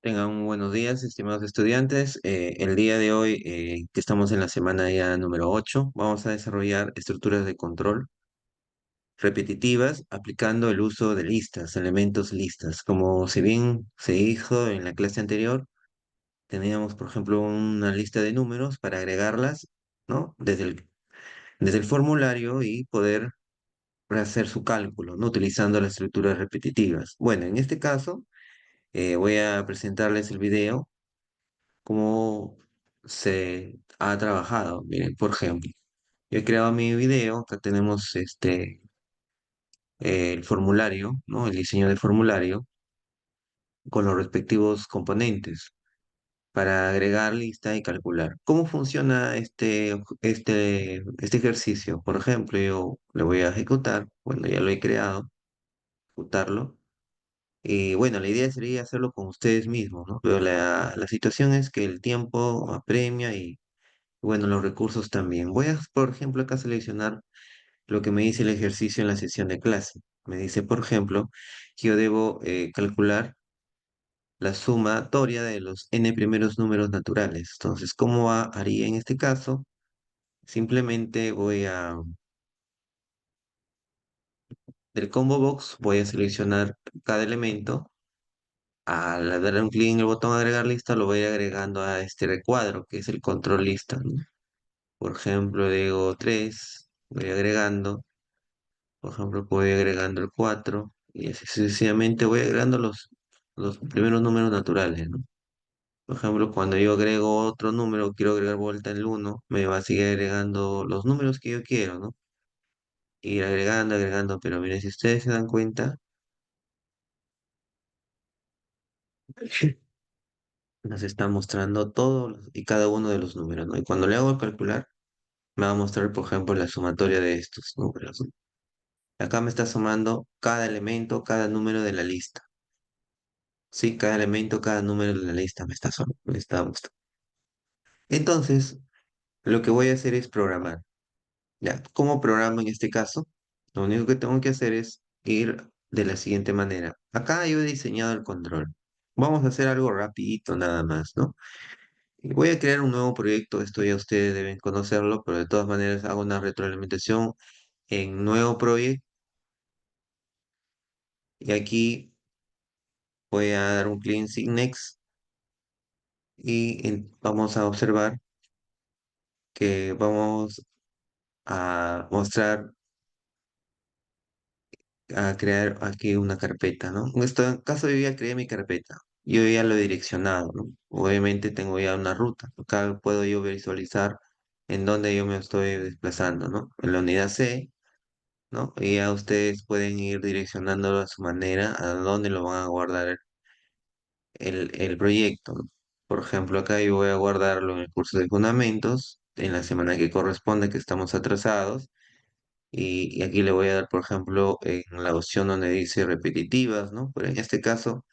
Tengan muy buenos días, estimados estudiantes. El día de hoy, que estamos en la semana ya número 8, vamos a desarrollar estructuras de control repetitivas aplicando el uso de listas, elementos listas. Como si bien se dijo en la clase anterior, teníamos, por ejemplo, una lista de números para agregarlas, ¿no? Desde el formulario y poder hacer su cálculo, ¿no? Utilizando las estructuras repetitivas. Bueno, en este caso, voy a presentarles el video cómo se ha trabajado. Miren, por ejemplo, yo he creado mi video, acá tenemos el formulario, ¿no? El diseño del formulario con los respectivos componentes para agregar lista y calcular. ¿Cómo funciona este ejercicio? Por ejemplo, yo lo voy a ejecutar, bueno, ya lo he creado, ejecutarlo. Y bueno, la idea sería hacerlo con ustedes mismos, ¿no? Pero la situación es que el tiempo apremia y bueno, los recursos también. Voy a, por ejemplo, acá seleccionar lo que me dice el ejercicio en la sesión de clase. Me dice, por ejemplo, que yo debo calcular la sumatoria de los n primeros números naturales. Entonces, haría en este caso? Simplemente del combo box, voy a seleccionar cada elemento. Al dar un clic en el botón agregar lista, lo voy a ir agregando a este recuadro, que es el control lista, ¿no? Por ejemplo, le digo 3, voy agregando. Por ejemplo, voy agregando el 4 y así sucesivamente voy agregando los primeros números naturales, ¿no? Por ejemplo, cuando yo agrego otro número, quiero agregar vuelta el 1, me va a seguir agregando los números que yo quiero, ¿no? Ir agregando, agregando, pero miren, si ustedes se dan cuenta, nos está mostrando todos y cada uno de los números, ¿no? Y cuando le hago el calcular, me va a mostrar, por ejemplo, la sumatoria de estos números, ¿no? Acá me está sumando cada elemento, cada número de la lista. Sí, cada elemento, cada número de la lista me está mostrando. Entonces, lo que voy a hacer es programar. Ya, ¿cómo programo en este caso? Lo único que tengo que hacer es ir de la siguiente manera. Acá yo he diseñado el control. Vamos a hacer algo rapidito nada más, ¿no? Y voy a crear un nuevo proyecto, esto ya ustedes deben conocerlo, pero de todas maneras hago una retroalimentación en nuevo proyecto y aquí voy a dar un clic en Sign Next y vamos a observar que vamos a mostrar, a crear aquí una carpeta, ¿no? En este caso yo ya creé mi carpeta, yo ya lo he direccionado, ¿no? Obviamente tengo ya una ruta, acá puedo yo visualizar en dónde yo me estoy desplazando, ¿no? En la unidad C, ¿no? Y ya ustedes pueden ir direccionándolo a su manera, a dónde lo van a guardar el proyecto, ¿no? Por ejemplo, acá yo voy a guardarlo en el curso de fundamentos, en la semana que corresponde, que estamos atrasados. Y aquí le voy a dar, por ejemplo, en la opción donde dice repetitivas, ¿no? Pero en este caso,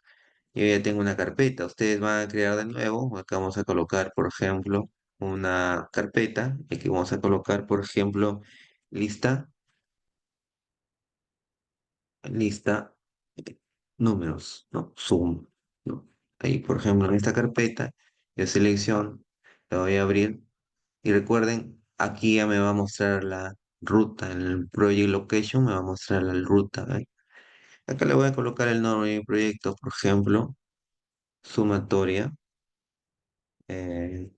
yo ya tengo una carpeta. Ustedes van a crear de nuevo. Acá vamos a colocar, por ejemplo, una carpeta. Y aquí vamos a colocar, por ejemplo, lista, lista, números, ¿no? Sum, ¿no? Ahí, por ejemplo, en esta carpeta, yo selecciono, la voy a abrir. Y recuerden, aquí ya me va a mostrar la ruta. En el Project Location me va a mostrar la ruta, ¿eh? Acá le voy a colocar el nombre de mi proyecto, por ejemplo, sumatoria, eh,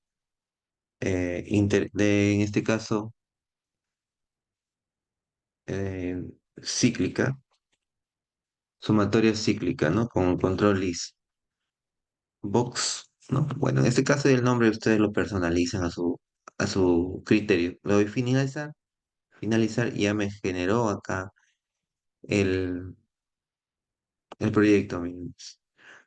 en este caso, eh, cíclica, sumatoria cíclica, ¿no? Con control is, box, ¿no? Bueno, en este caso el nombre ustedes lo personalizan a su criterio. Le doy finalizar, finalizar y ya me generó acá el, el proyecto.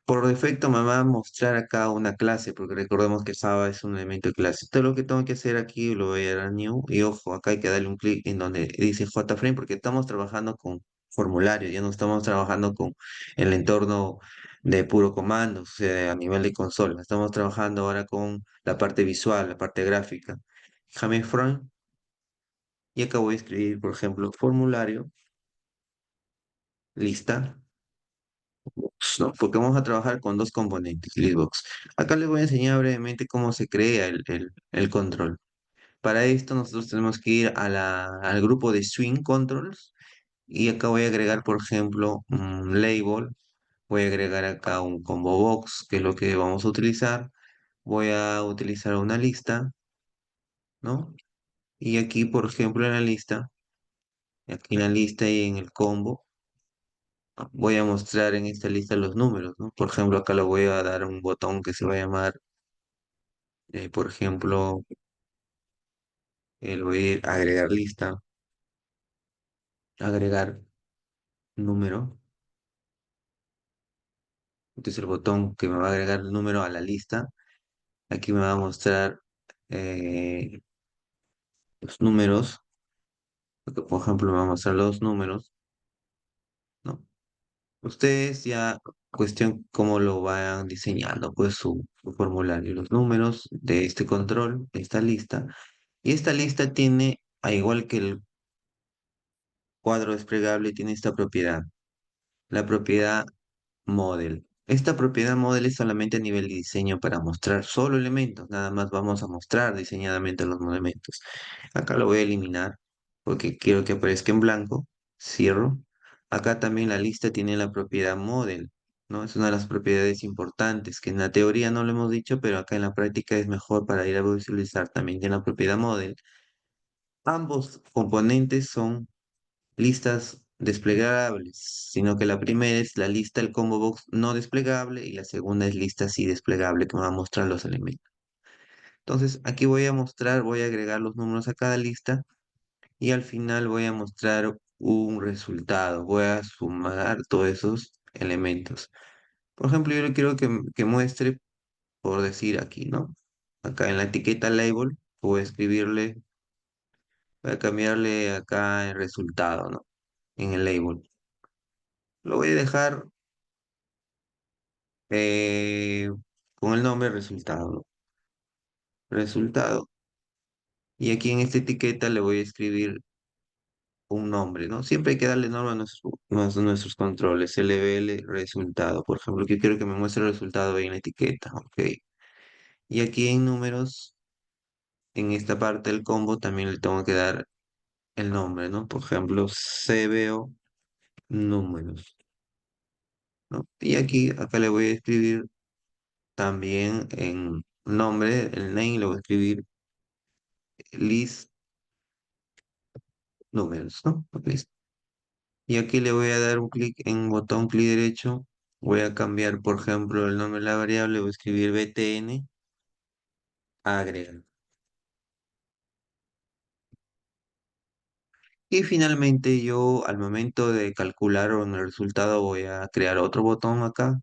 Por defecto me va a mostrar acá una clase, porque recordemos que Java es un elemento de clase. Todo lo que tengo que hacer aquí lo voy a dar a New, y ojo, acá hay que darle un clic en donde dice JFrame, porque estamos trabajando con formularios, ya no estamos trabajando con el entorno de puro comando, o sea, a nivel de consola. Estamos trabajando ahora con la parte visual, la parte gráfica. Frame, y acá voy a escribir, por ejemplo, formulario, lista, No, porque vamos a trabajar con dos componentes, Listbox. Acá les voy a enseñar brevemente cómo se crea el control. Para esto nosotros tenemos que ir al grupo de Swing Controls y acá voy a agregar, por ejemplo, un label. Voy a agregar acá un combo box, que es lo que vamos a utilizar. Voy a utilizar una lista, ¿no? Y aquí, por ejemplo, en la lista, aquí en la lista y en el combo, voy a mostrar en esta lista los números, ¿no? Por ejemplo, acá le voy a dar un botón que se va a llamar, por ejemplo, le voy a ir a agregar lista, agregar número. Entonces el botón que me va a agregar el número a la lista, aquí me va a mostrar eh, los números, porque, por ejemplo, me va a mostrar los números, ¿no? Ustedes ya, cuestión cómo lo vayan diseñando, pues su formulario, los números de este control, de esta lista. Y esta lista tiene, al igual que el cuadro desplegable, tiene esta propiedad, la propiedad model. Esta propiedad model es solamente a nivel de diseño para mostrar solo elementos, nada más vamos a mostrar diseñadamente los elementos. Acá lo voy a eliminar porque quiero que aparezca en blanco. Cierro. Acá también la lista tiene la propiedad model, ¿no? Es una de las propiedades importantes que en la teoría no lo hemos dicho, pero acá en la práctica es mejor para ir a visualizar. También tiene la propiedad model. Ambos componentes son listas desplegables, sino que la primera es la lista del combo box no desplegable y la segunda es lista sí desplegable que me va a mostrar los elementos. Entonces aquí voy a mostrar, voy a agregar los números a cada lista y al final voy a mostrar un resultado, voy a sumar todos esos elementos. Por ejemplo, yo le quiero que muestre, por decir aquí, ¿no? Acá en la etiqueta label, voy a escribirle, voy a cambiarle acá el resultado, ¿no? En el label. Lo voy a dejar eh, con el nombre resultado, ¿no? Resultado. Y aquí en esta etiqueta le voy a escribir un nombre, ¿no? Siempre hay que darle nombre a nuestros controles. LBL resultado. Por ejemplo, que quiero que me muestre el resultado ahí en la etiqueta, ¿ok? Y aquí en números, en esta parte del combo también le tengo que dar el nombre, ¿no? Por ejemplo, CBO números, ¿no? Y aquí, acá le voy a escribir también en nombre, el name, le voy a escribir list números, ¿no? Listo. Y aquí le voy a dar un clic en botón clic derecho. Voy a cambiar, por ejemplo, el nombre de la variable. Voy a escribir btn, agregar. Y finalmente yo al momento de calcular o en el resultado voy a crear otro botón acá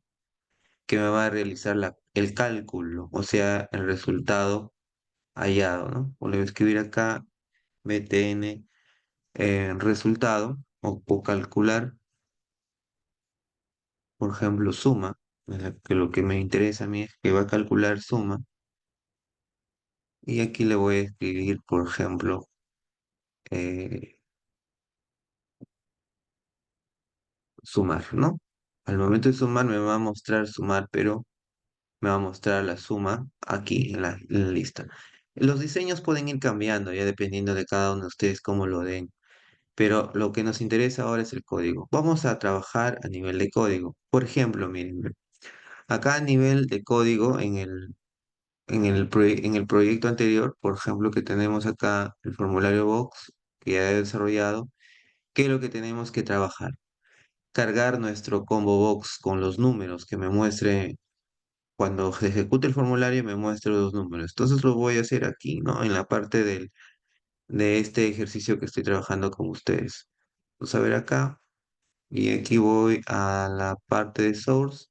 que me va a realizar el cálculo, o sea, el resultado hallado, ¿no? O le voy a escribir acá btn resultado o calcular, por ejemplo, suma, que lo que me interesa a mí es que va a calcular suma. Y aquí le voy a escribir, por ejemplo, eh, sumar, ¿no? Al momento de sumar me va a mostrar sumar, pero me va a mostrar la suma aquí en la lista. Los diseños pueden ir cambiando ya dependiendo de cada uno de ustedes cómo lo den, pero lo que nos interesa ahora es el código. Vamos a trabajar a nivel de código. Por ejemplo, miren, acá a nivel de código en el proyecto anterior, por ejemplo, que tenemos acá el formulario Box que ya he desarrollado. ¿Qué es lo que tenemos que trabajar? Cargar nuestro combo box con los números que me muestre, cuando se ejecute el formulario, me muestre los números. Entonces lo voy a hacer aquí, ¿no? En la parte de este ejercicio que estoy trabajando con ustedes. Vamos a ver acá, y aquí voy a la parte de source,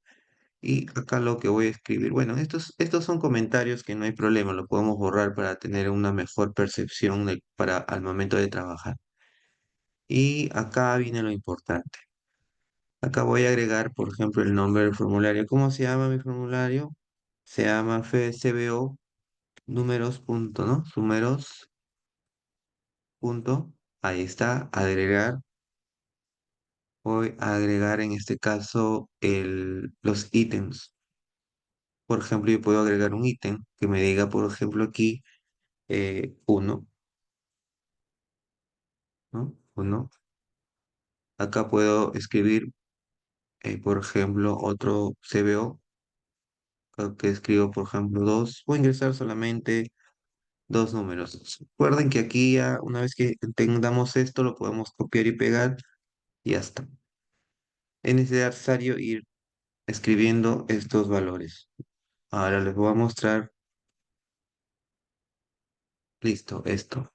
y acá lo que voy a escribir. Bueno, estos son comentarios que no hay problema, lo podemos borrar para tener una mejor percepción para al momento de trabajar. Y acá viene lo importante. Acá voy a agregar, por ejemplo, el nombre del formulario. ¿Cómo se llama mi formulario? Se llama FCBO números punto, ¿no? Números punto. Ahí está, agregar. voy a agregar en este caso los ítems. Por ejemplo, yo puedo agregar un ítem que me diga, por ejemplo, aquí 1, ¿no? 1. Acá puedo escribir, por ejemplo, otro CBO, que escribo, por ejemplo, 2. Voy a ingresar solamente dos números. Recuerden que aquí ya, una vez que entendamos esto, lo podemos copiar y pegar y ya está. Es necesario ir escribiendo estos valores. Ahora les voy a mostrar, listo, esto.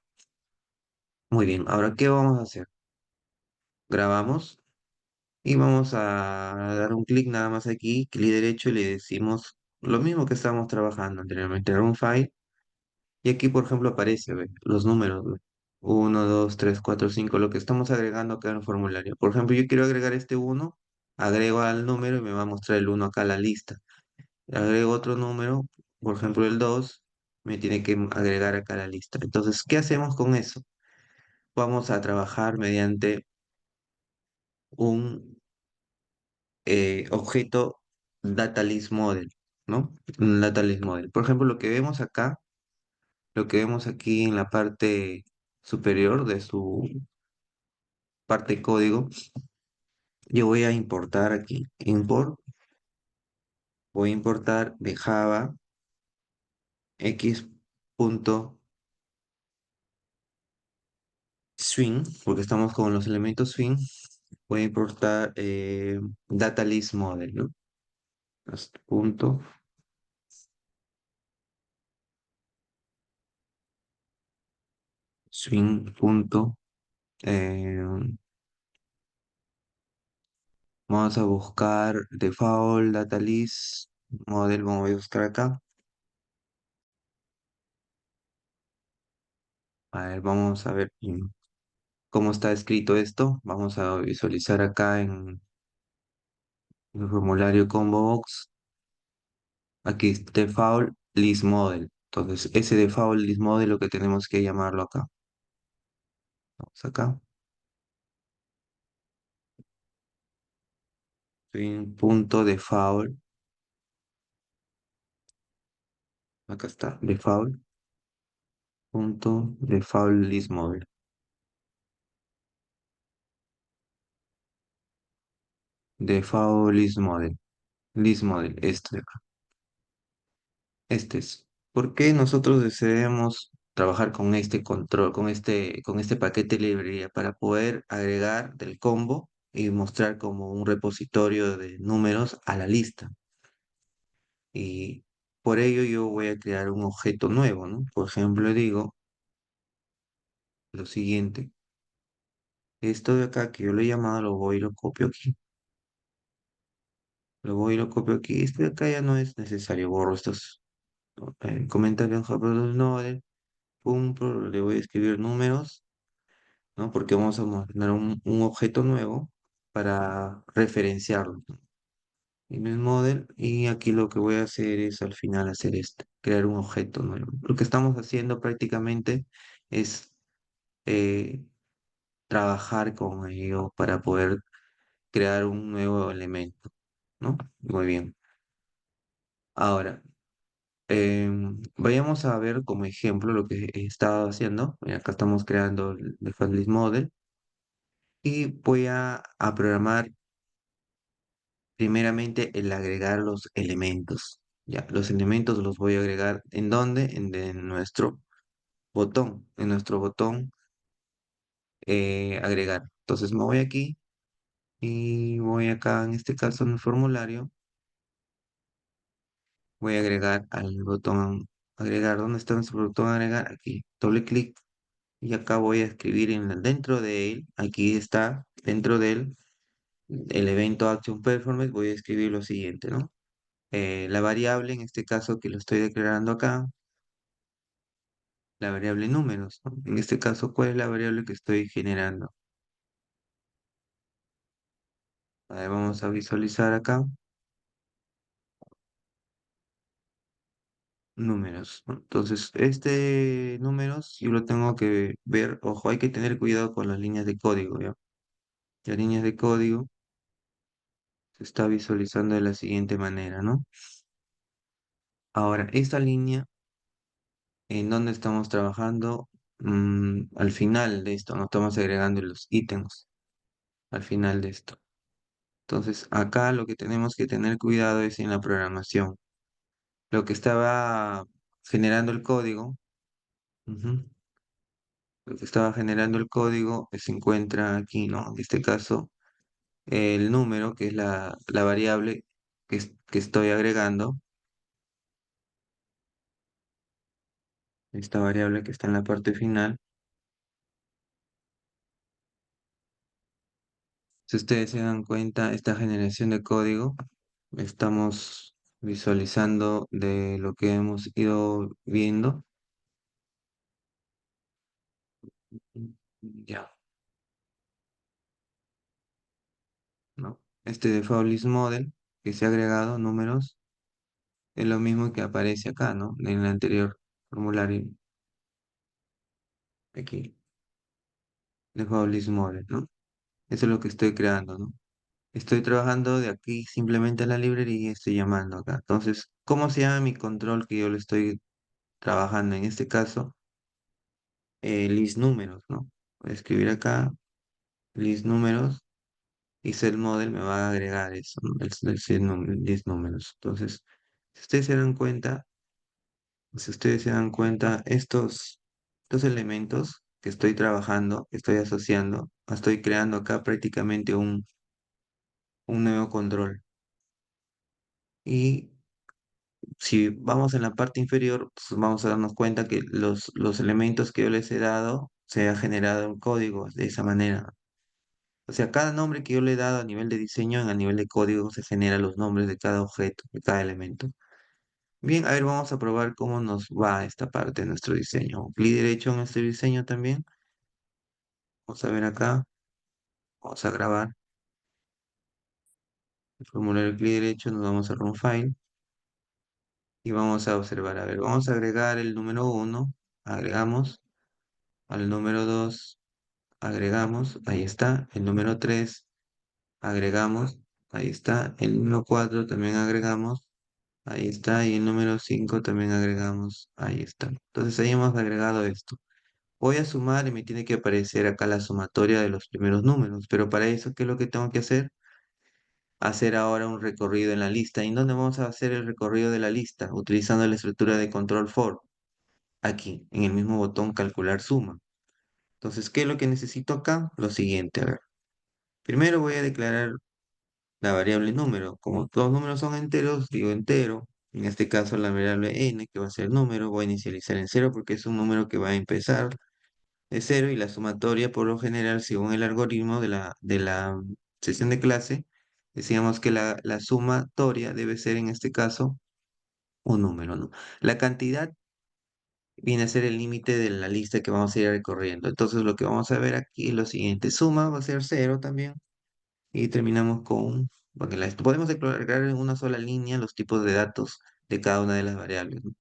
Muy bien, ahora, ¿qué vamos a hacer? Grabamos y vamos a dar un clic nada más aquí, clic derecho y le decimos lo mismo que estábamos trabajando anteriormente, un file. Y aquí, por ejemplo, aparece, ¿ve? Los números, ¿ve? 1, 2, 3, 4, 5, lo que estamos agregando acá en el formulario. Por ejemplo, yo quiero agregar este 1, agrego al número y me va a mostrar el 1 acá a la lista. Agrego otro número, por ejemplo, el 2, me tiene que agregar acá a la lista. Entonces, ¿qué hacemos con eso? Vamos a trabajar mediante un objeto Data List Model, ¿no? Un Data List Model. Por ejemplo, lo que vemos acá, lo que vemos aquí en la parte superior de su parte código, yo voy a importar aquí, import, voy a importar de Java x punto swing, porque estamos con los elementos swing, voy a importar Data List Model, ¿no? Punto swing punto, eh, vamos a buscar default data list model, vamos a buscar acá. A ver, vamos a ver cómo está escrito esto. Vamos a visualizar acá en el formulario combo box. Aquí es default list model. Entonces, ese default list model lo que tenemos que llamarlo acá. Vamos acá. Punto default. Acá está. Default. Punto default list model. Default list model. List model. Este de acá. Este es. ¿Por qué nosotros deseamos trabajar con este control, con este paquete de librería para poder agregar del combo y mostrar como un repositorio de números a la lista? Y por ello yo voy a crear un objeto nuevo, ¿no? Por ejemplo, digo lo siguiente. Esto de acá que yo lo he llamado, lo voy y lo copio aquí. Lo voy y lo copio aquí. Este de acá ya no es necesario. Borro estos comentarios. No, pum, le voy a escribir números, ¿no? Porque vamos a tener un objeto nuevo para referenciarlo, ¿no? Image model, y aquí lo que voy a hacer es al final hacer esto, crear un objeto nuevo. Lo que estamos haciendo prácticamente es eh, trabajar con ello para poder crear un nuevo elemento, ¿no? Muy bien. Ahora, vayamos a ver como ejemplo lo que he estado haciendo. Mira, acá estamos creando el default list model y voy a programar primeramente el agregar los elementos. Ya, los elementos los voy a agregar ¿en dónde? En nuestro botón agregar. Entonces me voy aquí y voy acá, en este caso en el formulario, voy a agregar al botón agregar. ¿Dónde está nuestro botón agregar? Aquí, doble clic y acá voy a escribir dentro de él, aquí está, dentro del el evento Action Performance, voy a escribir lo siguiente, ¿no? La variable, en este caso que lo estoy declarando acá, la variable números, ¿no? En este caso, ¿cuál es la variable que estoy generando? A ver, vamos a visualizar acá, números, ¿no? Entonces, este números yo lo tengo que ver, ojo, hay que tener cuidado con las líneas de código, ¿ya? La línea de código se está visualizando de la siguiente manera, ¿no? Ahora, esta línea en donde estamos trabajando, al final de esto, no estamos agregando los ítems al final de esto. Entonces, acá lo que tenemos que tener cuidado es en la programación. Lo que estaba generando el código, ujú, lo que estaba generando el código se encuentra aquí, ¿no? En este caso, el número, que es la variable que estoy agregando, esta variable que está en la parte final. Si ustedes se dan cuenta, esta generación de código, estamos visualizando de lo que hemos ido viendo. Ya, ¿no? Este default list model que se ha agregado números es lo mismo que aparece acá, ¿no? En el anterior formulario, aquí, default list model, ¿no? Eso es lo que estoy creando, ¿no? Estoy trabajando de aquí simplemente a la librería y estoy llamando acá. Entonces, ¿cómo se llama mi control que yo le estoy trabajando? En este caso, list números, ¿no? Voy a escribir acá list números y set model me va a agregar eso, ¿no? El list números. Entonces, si ustedes se dan cuenta, estos elementos que estoy trabajando, que estoy asociando, estoy creando acá prácticamente un nuevo control. Y si vamos en la parte inferior, pues vamos a darnos cuenta que los elementos que yo les he dado se ha generado un código de esa manera. O sea, cada nombre que yo le he dado a nivel de diseño, a nivel de código, se generan los nombres de cada objeto, de cada elemento. Bien, a ver, vamos a probar cómo nos va esta parte de nuestro diseño. Clic derecho en este diseño también. Vamos a ver acá. Vamos a grabar. El formulario clic derecho, nos vamos a Run File y vamos a observar. A ver, vamos a agregar el número uno. Agregamos. Al número 2 agregamos. Ahí está. El número 3 agregamos. Ahí está. El número 4 también agregamos. Ahí está, y el número 5 también agregamos, ahí está. Entonces ahí hemos agregado esto. Voy a sumar y me tiene que aparecer acá la sumatoria de los primeros números, pero para eso, ¿qué es lo que tengo que hacer? Hacer ahora un recorrido en la lista. ¿Y en dónde vamos a hacer el recorrido de la lista? Utilizando la estructura de control for, aquí, en el mismo botón calcular suma. Entonces, ¿qué es lo que necesito acá? Lo siguiente, a ver. Primero voy a declarar la variable número. Como todos los números son enteros, digo entero. En este caso la variable n, que va a ser número, voy a inicializar en cero porque es un número que va a empezar de cero y la sumatoria por lo general, según el algoritmo de la sesión de clase, decíamos que la sumatoria debe ser en este caso un número, ¿no? La cantidad viene a ser el límite de la lista que vamos a ir recorriendo. Entonces lo que vamos a ver aquí es lo siguiente. Suma va a ser cero también. Y terminamos con, porque podemos declarar en una sola línea los tipos de datos de cada una de las variables, ¿no?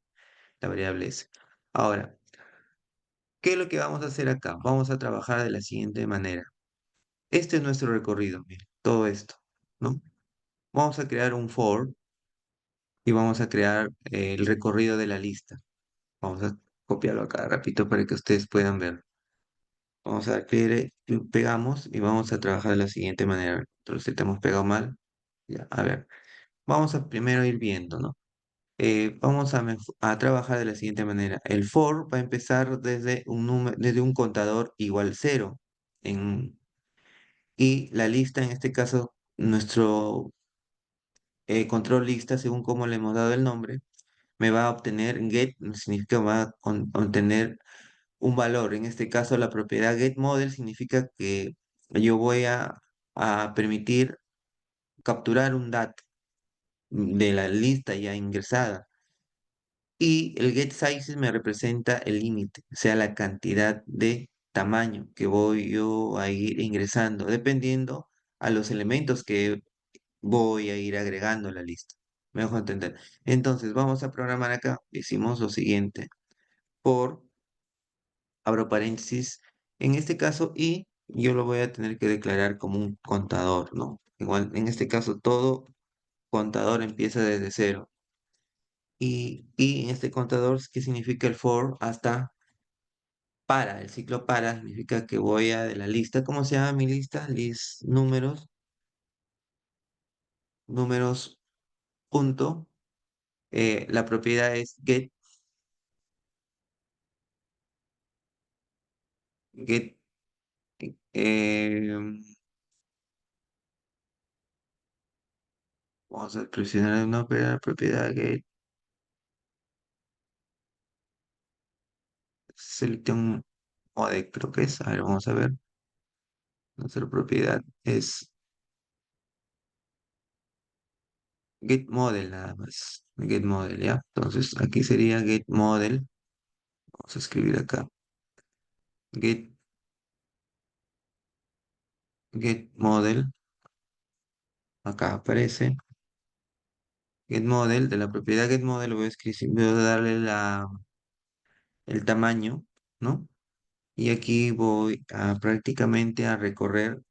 La variable S. Ahora, ¿qué es lo que vamos a hacer acá? Vamos a trabajar de la siguiente manera. Este es nuestro recorrido, miren, todo esto, ¿no? Vamos a crear un for y vamos a crear el recorrido de la lista. Vamos a copiarlo acá, repito, para que ustedes puedan ver. Vamos a dar clic, pegamos y vamos a trabajar de la siguiente manera. Entonces, te hemos pegado mal. Ya, a ver, vamos a primero ir viendo, ¿no? Vamos a trabajar de la siguiente manera. El for va a empezar desde un número, desde un contador igual cero. Y la lista, en este caso, nuestro control lista, según cómo le hemos dado el nombre, me va a obtener get, significa va a obtener un valor. En este caso, la propiedad get model significa que yo voy a permitir capturar un dato de la lista ya ingresada. Y el get sizes me representa el límite, o sea, la cantidad de tamaño que voy yo a ir ingresando, dependiendo a los elementos que voy a ir agregando a la lista. ¿Me dejo entender? Entonces, vamos a programar acá. Hicimos lo siguiente. Por, abro paréntesis, en este caso, y yo lo voy a tener que declarar como un contador, ¿no? Igual, en este caso, todo contador empieza desde cero. Y en este contador, ¿qué significa el for? Hasta para. El ciclo para significa que voy a de la lista. ¿Cómo se llama mi lista? List números, números, punto. La propiedad es get, eh, vamos a presionar una propiedad get selection mode, creo que es. A ver, vamos a ver. Nuestra propiedad es get model nada más. Get model, ¿ya? Entonces aquí sería get model. Vamos a escribir acá. Get, get model. Acá aparece. Get model. De la propiedad get model voy a escribir, voy a darle el tamaño, ¿no? Y aquí voy a prácticamente a recorrer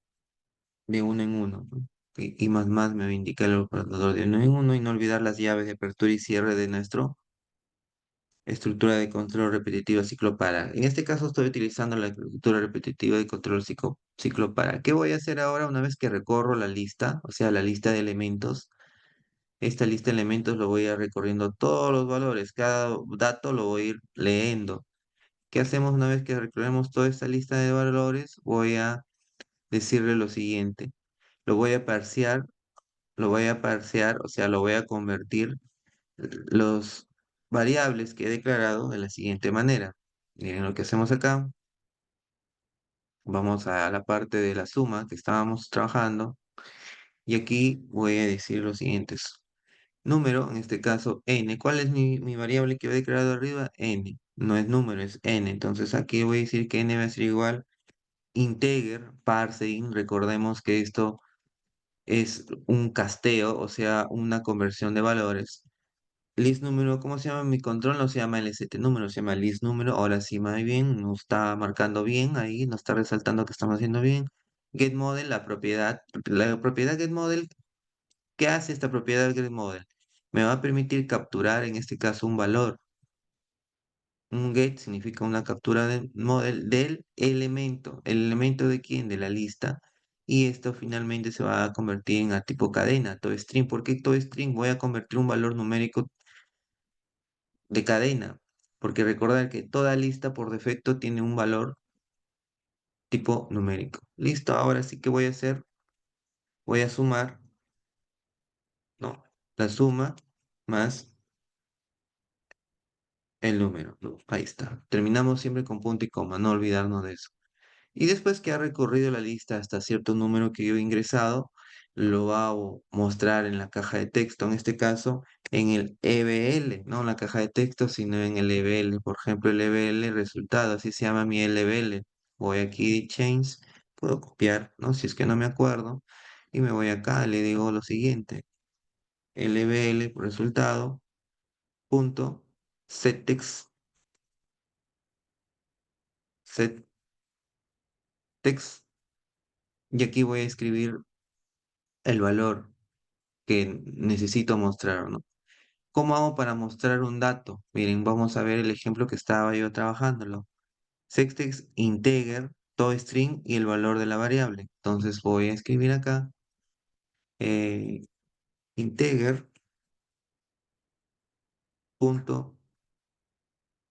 de uno en uno, ¿no? Y más me va a indicar el operador de uno en uno y no olvidar las llaves de apertura y cierre de nuestro estructura de control repetitiva ciclo para. En este caso estoy utilizando la estructura repetitiva de control ciclo para. ¿Qué voy a hacer ahora una vez que recorro la lista? O sea, la lista de elementos. Esta lista de elementos lo voy a ir recorriendo todos los valores. Cada dato lo voy a ir leyendo. ¿Qué hacemos una vez que recorremos toda esta lista de valores? Voy a decirle lo siguiente. Lo voy a parsear, o sea, lo voy a convertir los variables que he declarado de la siguiente manera. Miren lo que hacemos acá. Vamos a la parte de la suma que estábamos trabajando y aquí voy a decir los siguientes. Número, en este caso n. ¿Cuál es mi variable que he declarado arriba? N. No es número, es n. Entonces aquí voy a decir que n va a ser igual integer parsing. Recordemos que esto es un casteo, o sea, una conversión de valores. List número, ¿cómo se llama? Mi control no se llama LST número, se llama list número. Ahora sí, más bien, nos está marcando bien ahí, nos está resaltando que estamos haciendo bien. Get model, la propiedad get model, ¿qué hace esta propiedad get model? Me va a permitir capturar, en este caso, un valor. Un get significa una captura de model del elemento. ¿El elemento de quién? De la lista. Y esto finalmente se va a convertir en a tipo cadena, toString. ¿Por qué toString? Voy a convertir un valor numérico de cadena, porque recordar que toda lista por defecto tiene un valor tipo numérico. Listo, ahora sí que voy a hacer, voy a sumar, ¿no? La suma más el número, ¿no? Ahí está. Terminamos siempre con punto y coma, no olvidarnos de eso. Y después que ha recorrido la lista hasta cierto número que yo he ingresado, lo va a mostrar en la caja de texto, en este caso en el EBL, no en la caja de texto, sino en el EBL. Por ejemplo, el EBL resultado, así se llama mi LBL. Voy aquí, change, puedo copiar, ¿no? Si es que no me acuerdo, y me voy acá, le digo lo siguiente, LBL resultado, punto, settext, settext, y aquí voy a escribir el valor que necesito mostrar, ¿no? ¿Cómo hago para mostrar un dato? Miren, vamos a ver el ejemplo que estaba yo trabajándolo. Sextex integer toString y el valor de la variable. Entonces voy a escribir acá eh, integer punto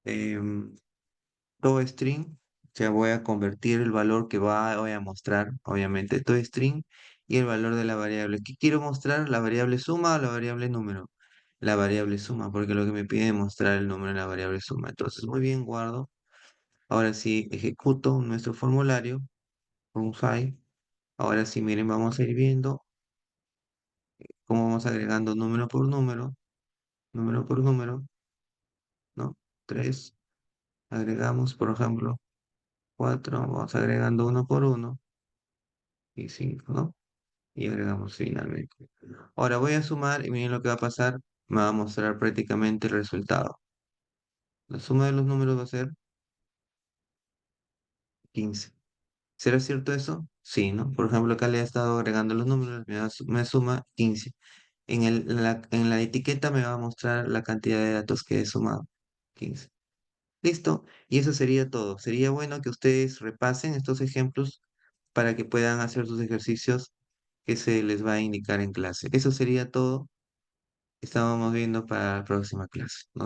em, toString. O sea, voy a convertir el valor que voy a mostrar, obviamente, toString y el valor de la variable. ¿Qué quiero mostrar? ¿La variable suma o la variable número? La variable suma, porque lo que me pide es mostrar el número en la variable suma. Entonces, muy bien, guardo. Ahora sí, ejecuto nuestro formulario, run file. Ahora sí, miren, vamos a ir viendo cómo vamos agregando número por número, ¿no? 3, agregamos, por ejemplo, 4, vamos agregando uno por uno, y 5, ¿no? Y agregamos finalmente. Ahora voy a sumar y miren lo que va a pasar, me va a mostrar prácticamente el resultado. La suma de los números va a ser 15. ¿Será cierto eso? Sí, ¿no? Por ejemplo, acá le he estado agregando los números, me suma 15. En la etiqueta me va a mostrar la cantidad de datos que he sumado. 15. Listo. Y eso sería todo. Sería bueno que ustedes repasen estos ejemplos para que puedan hacer sus ejercicios que se les va a indicar en clase. Eso sería todo. Estábamos viendo para la próxima clase. Nos vemos.